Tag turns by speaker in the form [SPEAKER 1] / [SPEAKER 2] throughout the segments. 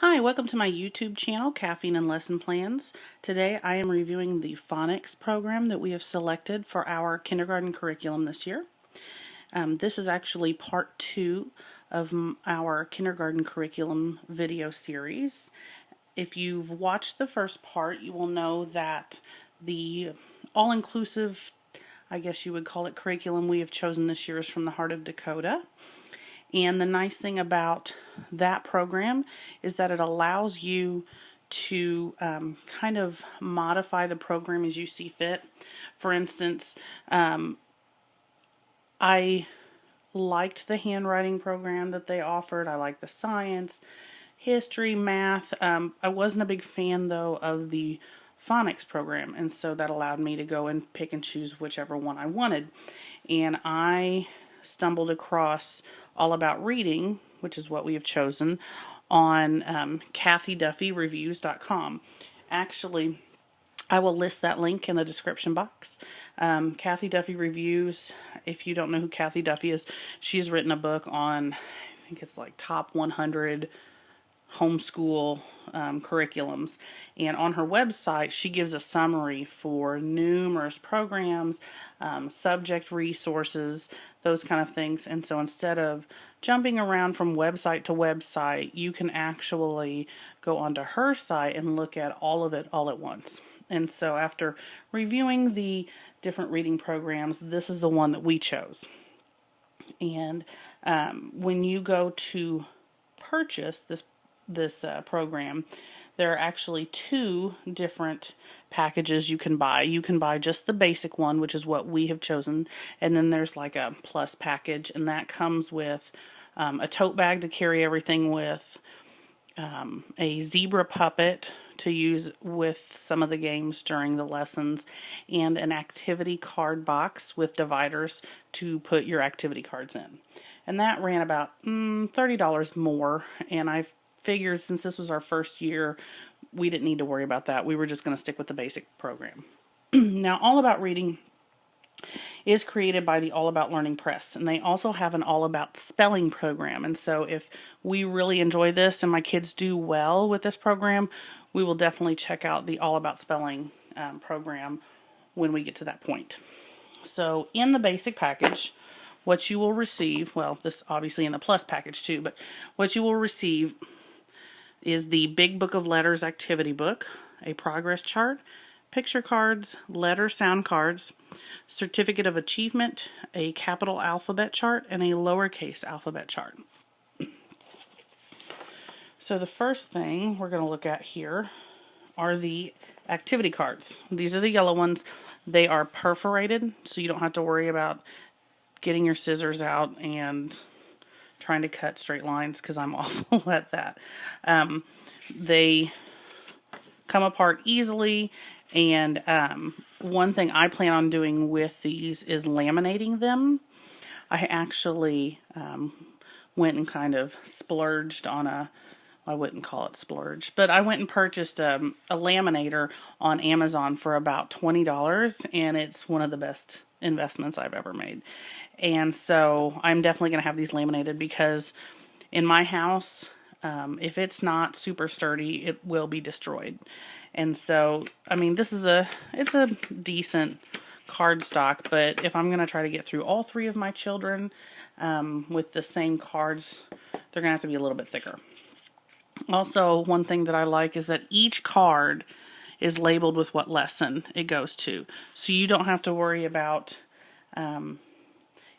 [SPEAKER 1] Hi, welcome to my YouTube channel, Caffeine and Lesson Plans. Today I am reviewing the Phonics program that we have selected for our kindergarten curriculum this year. This is actually part 2 of our kindergarten curriculum video series. If you've watched the first part, you will know that the all-inclusive, I guess you would call it, curriculum we have chosen this year is from the Heart of Dakota. And the nice thing about that program is that it allows you to kind of modify the program as you see fit. For instance, I liked the handwriting program that they offered. I liked the science, history, math. I wasn't a big fan, though, of the phonics program, and so that allowed me to go and pick and choose whichever one I wanted. And I stumbled across All About Reading, which is what we have chosen, on KathyDuffyReviews.com. Actually, I will list that link in the description box. Kathy Duffy Reviews, if you don't know who Kathy Duffy is, she's written a book on, I think it's like top 100 homeschool curriculums, and on her website she gives a summary for numerous programs, subject resources, those kind of things. And so instead of jumping around from website to website, you can actually go onto her site and look at all of it all at once. And so after reviewing the different reading programs, this is the one that we chose. And when you go to purchase this program, there are actually 2 different packages you can buy. You can buy just the basic one, which is what we have chosen, and then there's like a plus package, and that comes with a tote bag to carry everything with, a zebra puppet to use with some of the games during the lessons, and an activity card box with dividers to put your activity cards in. And that ran about $30 more, and I figured since this was our first year, we didn't need to worry about that. We were just going to stick with the basic program. Now, All About Reading is created by the All About Learning Press, and they also have an All About Spelling program. And so if we really enjoy this and my kids do well with this program, we will definitely check out the All About Spelling program when we get to that point. So in the basic package, what you will receive, well, this obviously in the plus package too, but what you will receive is the Big Book of Letters activity book, a progress chart, picture cards, letter sound cards, certificate of achievement, a capital alphabet chart, and a lowercase alphabet chart. So the first thing we're going to look at here are the activity cards. These are the yellow ones. They are perforated, so you don't have to worry about getting your scissors out and trying to cut straight lines, because I'm awful at that. They come apart easily, and one thing I plan on doing with these is laminating them. I actually went and kind of splurged on I wouldn't call it splurge, but I went and purchased a laminator on Amazon for about $20, and it's one of the best investments I've ever made. And so I'm definitely going to have these laminated, because in my house, if it's not super sturdy, it will be destroyed. And so, I mean, it's a decent cardstock, but if I'm going to try to get through all 3 of my children with the same cards, they're going to have to be a little bit thicker. Also, one thing that I like is that each card is labeled with what lesson it goes to. So you don't have to worry about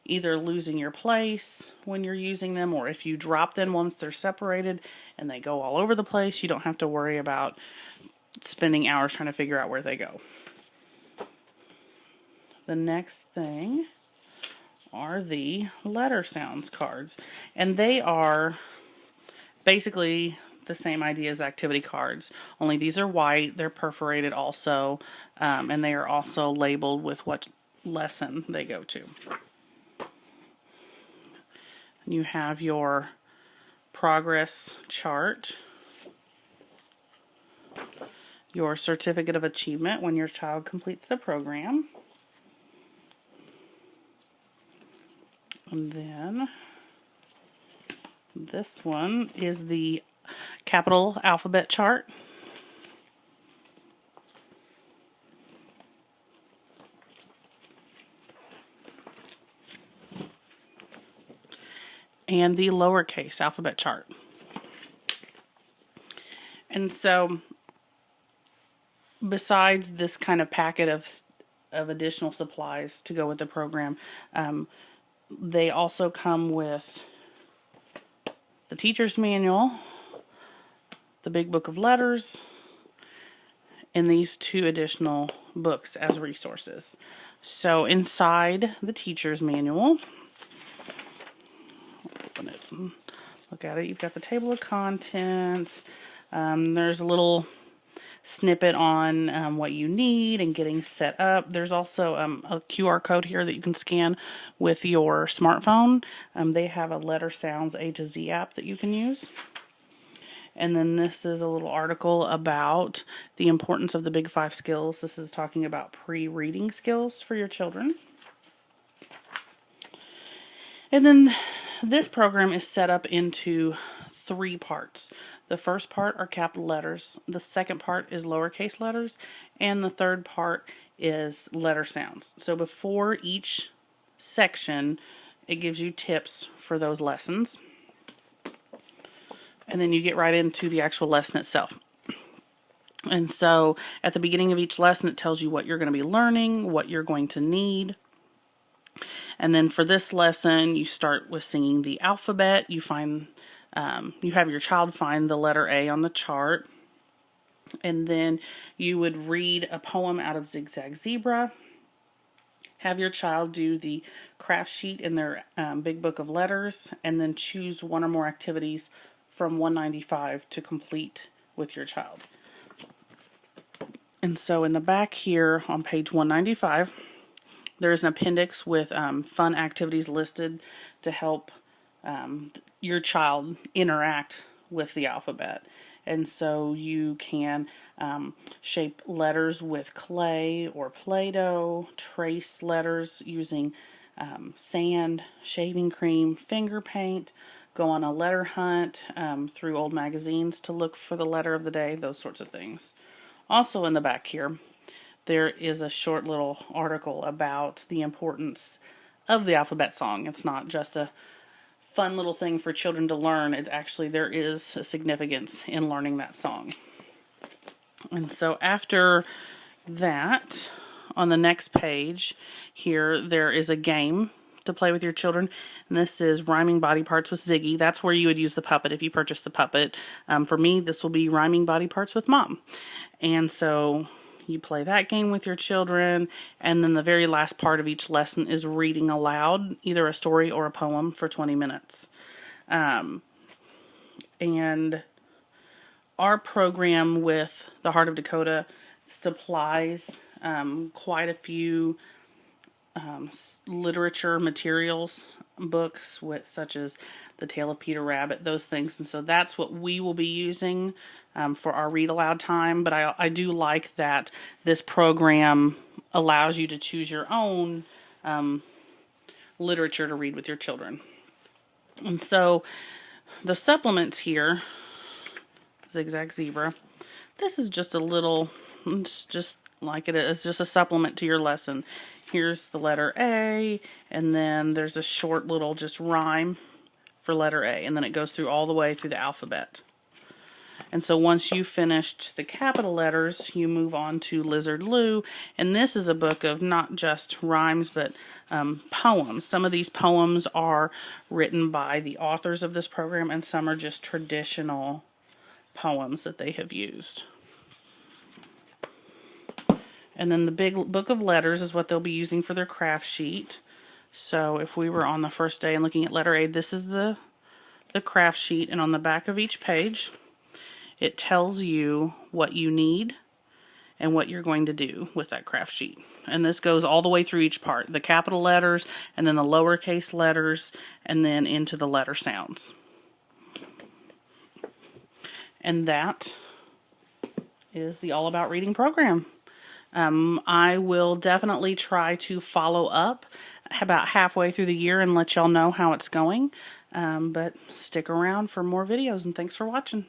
[SPEAKER 1] either losing your place when you're using them, or if you drop them once they're separated and they go all over the place, you don't have to worry about spending hours trying to figure out where they go. The next thing are the letter sounds cards, and they are basically the same idea as activity cards, only these are white, they're perforated also, and they are also labeled with what lesson they go to. You have your progress chart, your certificate of achievement when your child completes the program, and then this one is the capital alphabet chart. And the lowercase alphabet chart. And so, besides this kind of packet of additional supplies to go with the program, they also come with the teacher's manual, the big book of letters, and these 2 additional books as resources. So inside the teacher's manual, open it and look at it. You've got the table of contents. There's a little snippet on what you need and getting set up. There's also a QR code here that you can scan with your smartphone. They have a Letter Sounds A to Z app that you can use. And then this is a little article about the importance of the Big 5 skills. This is talking about pre-reading skills for your children. And then this program is set up into 3 parts. The first part are capital letters, the second part is lowercase letters, and the third part is letter sounds. So before each section, it gives you tips for those lessons. And then you get right into the actual lesson itself. And so at the beginning of each lesson, it tells you what you're going to be learning, what you're going to need. And then for this lesson, you start with singing the alphabet. You have your child find the letter A on the chart. And then you would read a poem out of Zigzag Zebra. Have your child do the craft sheet in their big book of letters. And then choose 1 or more activities from 195 to complete with your child. And so in the back here on page 195, there's an appendix with fun activities listed to help your child interact with the alphabet. And so you can shape letters with clay or Play-Doh, trace letters using sand, shaving cream, finger paint, go on a letter hunt through old magazines to look for the letter of the day, those sorts of things. Also in the back here, there is a short little article about the importance of the alphabet song. It's not just a fun little thing for children to learn. There is a significance in learning that song. And so after that, on the next page here, there is a game to play with your children. And this is Rhyming Body Parts with Ziggy. That's where you would use the puppet if you purchase the puppet. For me, this will be Rhyming Body Parts with Mom. And so you play that game with your children, and then the very last part of each lesson is reading aloud, either a story or a poem for 20 minutes. And our program with the Heart of Dakota supplies quite a few literature materials, books such as The Tale of Peter Rabbit, those things. And so that's what we will be using for our read aloud time. But I do like that this program allows you to choose your own literature to read with your children. And so the supplements here, Zigzag Zebra, this is just a little, it's just like it is, just a supplement to your lesson. Here's the letter A, and then there's a short little just rhyme for letter A, and then it goes through all the way through the alphabet. And so once you've finished the capital letters, you move on to Lizard Lou, and this is a book of not just rhymes, but poems. Some of these poems are written by the authors of this program, and some are just traditional poems that they have used. And then the big book of letters is what they'll be using for their craft sheet. So if we were on the first day and looking at letter A, this is the craft sheet, and on the back of each page, it tells you what you need and what you're going to do with that craft sheet. And this goes all the way through each part, the capital letters, and then the lowercase letters, and then into the letter sounds. And that is the All About Reading program. I will definitely try to follow up about halfway through the year and let y'all know how it's going. But stick around for more videos, and thanks for watching.